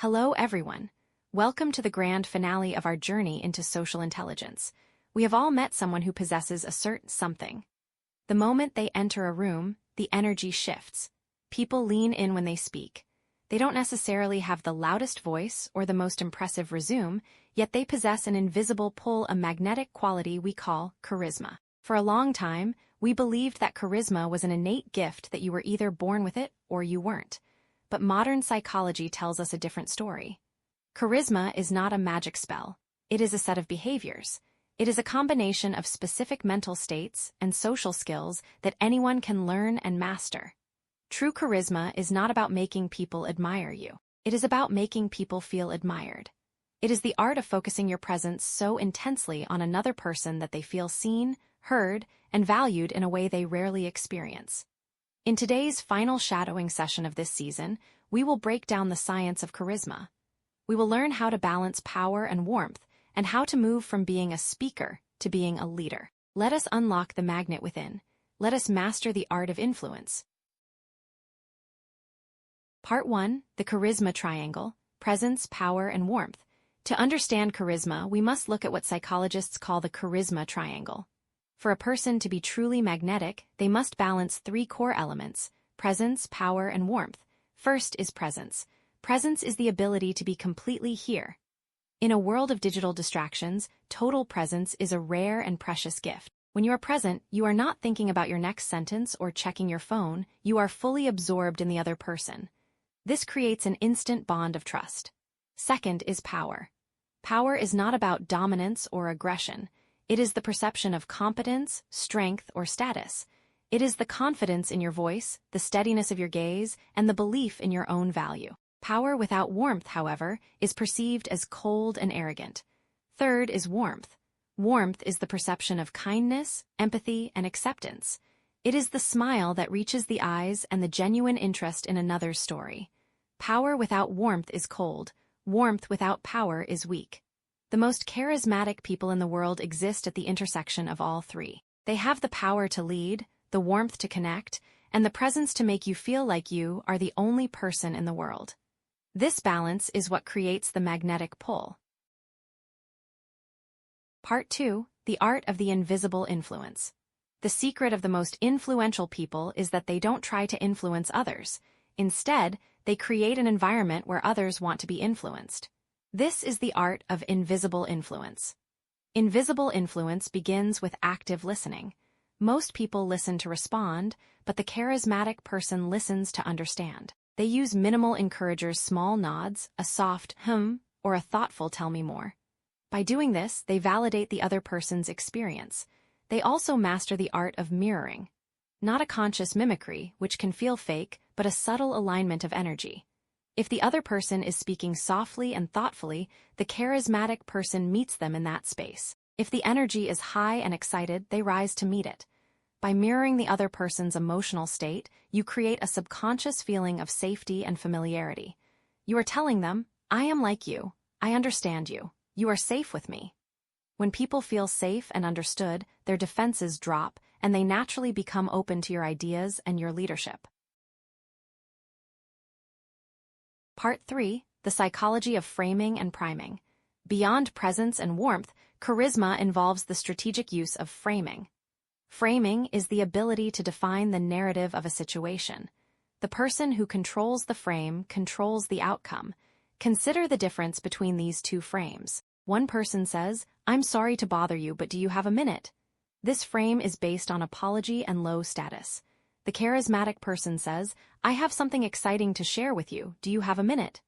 Hello, everyone. Welcome to the grand finale of our journey into social intelligence. We have all met someone who possesses a certain something. The moment they enter a room, the energy shifts. People lean in when they speak. They don't necessarily have the loudest voice or the most impressive resume, yet they possess an invisible pull, a magnetic quality we call charisma. For a long time, we believed that charisma was an innate gift that you were either born with it or you weren't. But modern psychology tells us a different story. Charisma is not a magic spell. It is a set of behaviors. It is a combination of specific mental states and social skills that anyone can learn and master. True charisma is not about making people admire you. It is about making people feel admired. It is the art of focusing your presence so intensely on another person that they feel seen, heard, and valued in a way they rarely experience. In today's final shadowing session of this season, we will break down the science of charisma. We will learn how to balance power and warmth, and how to move from being a speaker to being a leader. Let us unlock the magnet within. Let us master the art of influence. Part 1. The Charisma Triangle: Presence, Power, and Warmth. To understand charisma, we must look at what psychologists call the charisma triangle. For a person to be truly magnetic, they must balance three core elements: presence, power, and warmth. First is presence. Presence is the ability to be completely here. In a world of digital distractions, total presence is a rare and precious gift. When you are present, you are not thinking about your next sentence or checking your phone, you are fully absorbed in the other person. This creates an instant bond of trust. Second is power. Power is not about dominance or aggression. It is the perception of competence, strength, or status. It is the confidence in your voice, the steadiness of your gaze, and the belief in your own value. Power without warmth, however, is perceived as cold and arrogant. Third is warmth. Warmth is the perception of kindness, empathy, and acceptance. It is the smile that reaches the eyes and the genuine interest in another's story. Power without warmth is cold. Warmth without power is weak. The most charismatic people in the world exist at the intersection of all three. They have the power to lead, the warmth to connect, and the presence to make you feel like you are the only person in the world. This balance is what creates the magnetic pull. Part 2. The Art of the Invisible Influence. The secret of the most influential people is that they don't try to influence others. Instead, they create an environment where others want to be influenced. This is the art of invisible influence. Invisible influence begins with active listening. Most people listen to respond, but the charismatic person listens to understand. They use minimal encouragers, small nods, a soft or a thoughtful tell me more. By doing this, they validate the other person's experience. They also master the art of mirroring. Not a conscious mimicry, which can feel fake, but a subtle alignment of energy. If the other person is speaking softly and thoughtfully, the charismatic person meets them in that space. If the energy is high and excited, they rise to meet it. By mirroring the other person's emotional state, you create a subconscious feeling of safety and familiarity. You are telling them, I am like you, I understand you, you are safe with me. When people feel safe and understood, their defenses drop, and they naturally become open to your ideas and your leadership. Part 3. The Psychology of Framing and Priming. Beyond presence and warmth, charisma involves the strategic use of framing. Framing is the ability to define the narrative of a situation. The person who controls the frame controls the outcome. Consider the difference between these two frames. One person says, I'm sorry to bother you, but do you have a minute? This frame is based on apology and low status. The charismatic person says, I have something exciting to share with you, do you have a minute?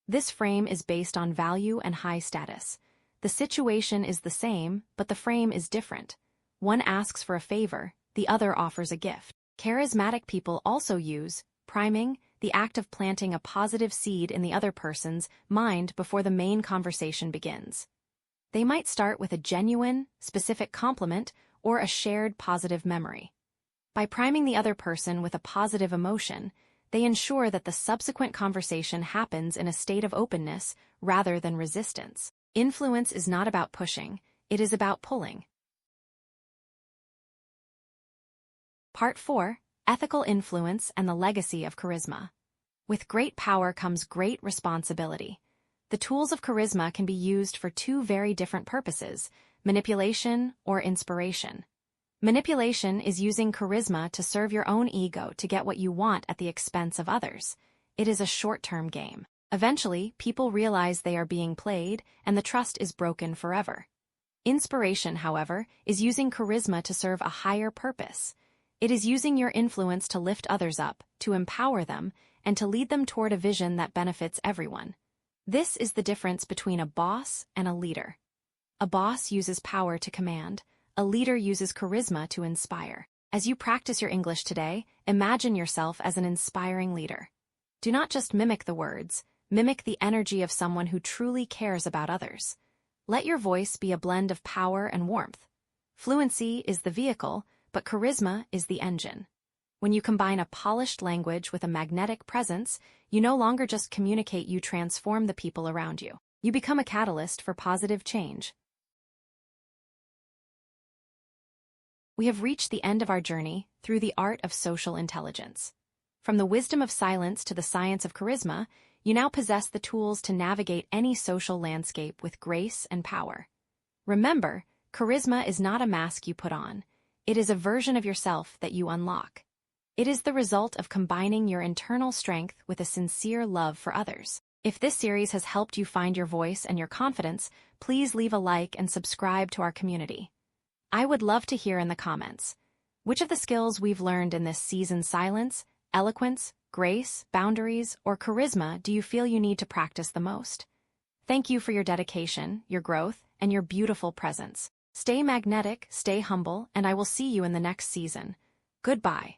This frame is based on value and high status. The situation is the same, but the frame is different. One asks for a favor, the other offers a gift. Charismatic people also use priming, the act of planting a positive seed in the other person's mind before the main conversation begins. They might start with a genuine, specific compliment or a shared positive memory. By priming the other person with a positive emotion, they ensure that the subsequent conversation happens in a state of openness rather than resistance. Influence is not about pushing, it is about pulling. Part 4. Ethical Influence and the Legacy of Charisma. With great power comes great responsibility. The tools of charisma can be used for two very different purposes: manipulation or inspiration. Manipulation is using charisma to serve your own ego to get what you want at the expense of others. It is a short-term game. Eventually, people realize they are being played, and the trust is broken forever. Inspiration, however, is using charisma to serve a higher purpose. It is using your influence to lift others up, to empower them, and to lead them toward a vision that benefits everyone. This is the difference between a boss and a leader. A boss uses power to command. A leader uses charisma to inspire. As you practice your English today, imagine yourself as an inspiring leader. Do not just mimic the words, mimic the energy of someone who truly cares about others. Let your voice be a blend of power and warmth. Fluency is the vehicle, but charisma is the engine. When you combine a polished language with a magnetic presence, you no longer just communicate, you transform the people around you. You become a catalyst for positive change. We have reached the end of our journey through the art of social intelligence. From the wisdom of silence to the science of charisma, you now possess the tools to navigate any social landscape with grace and power. Remember, charisma is not a mask you put on. It is a version of yourself that you unlock. It is the result of combining your internal strength with a sincere love for others. If this series has helped you find your voice and your confidence, please leave a like and subscribe to our community. I would love to hear in the comments, which of the skills we've learned in this season, silence, eloquence, grace, boundaries, or charisma, do you feel you need to practice the most? Thank you for your dedication, your growth, and your beautiful presence. Stay magnetic, stay humble, and I will see you in the next season. Goodbye.